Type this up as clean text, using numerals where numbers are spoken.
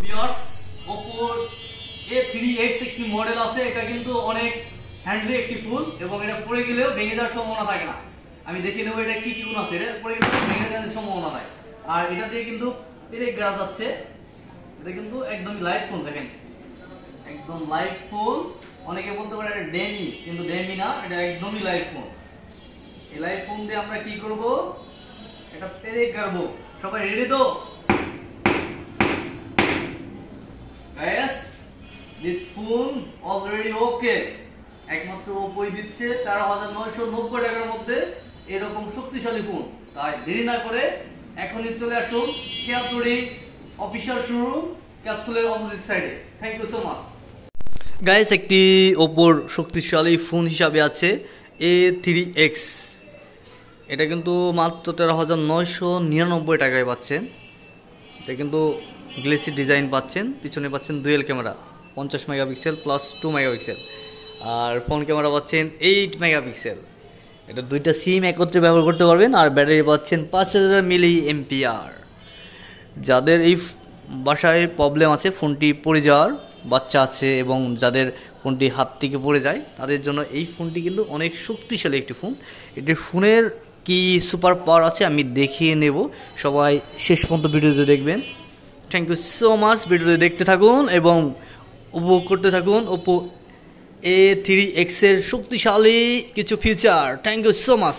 Viewers, Oppo A3X একটি model আছে। এটা কিন্তু অনেক হ্যান্ডলি একটি ফোন এবং এটা পড়ে গেলেও ভেঙে যাওয়ার সম্ভাবনা থাকে না। আমি দেখে নেবো এটা কি কি গুণ আছে। এটা পড়ে গেলে ভেঙে যাওয়ার সম্ভাবনা নাই। আর এটা দিয়ে কিন্তু পেরেক গ্রাস যাচ্ছে। এটা কিন্তু একদমই লাইট ফোন, দেখেন একদম লাইট ফোন। অনেকে বলতে পারে এটা ডেমি, কিন্তু ডেমি না, এটা একদমই লাইট ফোন। এই লাইট ফোন দিয়ে আমরা কি করব, এটা পেরেক গাড়বো। সবাই রেডি তো? Guys, this phone already okay. একমাত্র ওপোই দিচ্ছে 13,990 টাকার মধ্যে এরকম শক্তিশালী ফোন। তাই দেরি না করে এখনই চলে আসুন কেয়াতুরি অফিশিয়াল শোরুম, ক্যাপসুলের অপোজিট সাইডে। Thank you so much. Guys, একটি ওপোর শক্তিশালী ফোন হিসাবে আছে A3X। এটা কিন্তু মাত্র 13,999 টাকায় পাচ্ছেন। এটা কিন্তু গ্লেসি ডিজাইন পাচ্ছেন, পিছনে পাচ্ছেন dual camera 50 megapixel plus 2 megapixel, আর ফ্রন্ট ক্যামেরা পাচ্ছেন 8 মেগাপিক্সেল। এটা দুইটা সিম একত্রে ব্যবহার করতে পারবেন। আর ব্যাটারি পাচ্ছেন 5000 মিলি এমপিআর। যাদের এই বাসায় প্রবলেম আছে ফোনটি পড়ে যাওয়ার, বাচ্চা আছে এবং যাদের ফোনটি হাত থেকে পড়ে যায়, তাদের জন্য এই ফোনটি কিন্তু অনেক শক্তিশালী একটি ফোন। এটির ফোনের কি সুপার পাওয়ার আছে আমি দেখিয়ে নেব, সবাই শেষ পর্যন্ত ভিডিওতে দেখবেন। Thank you so much. ভিডিওতে দেখতে থাকুন এবং উপভোগ করতে থাকুন Oppo A3X এর শক্তিশালী কিছু feature. Thank you so much.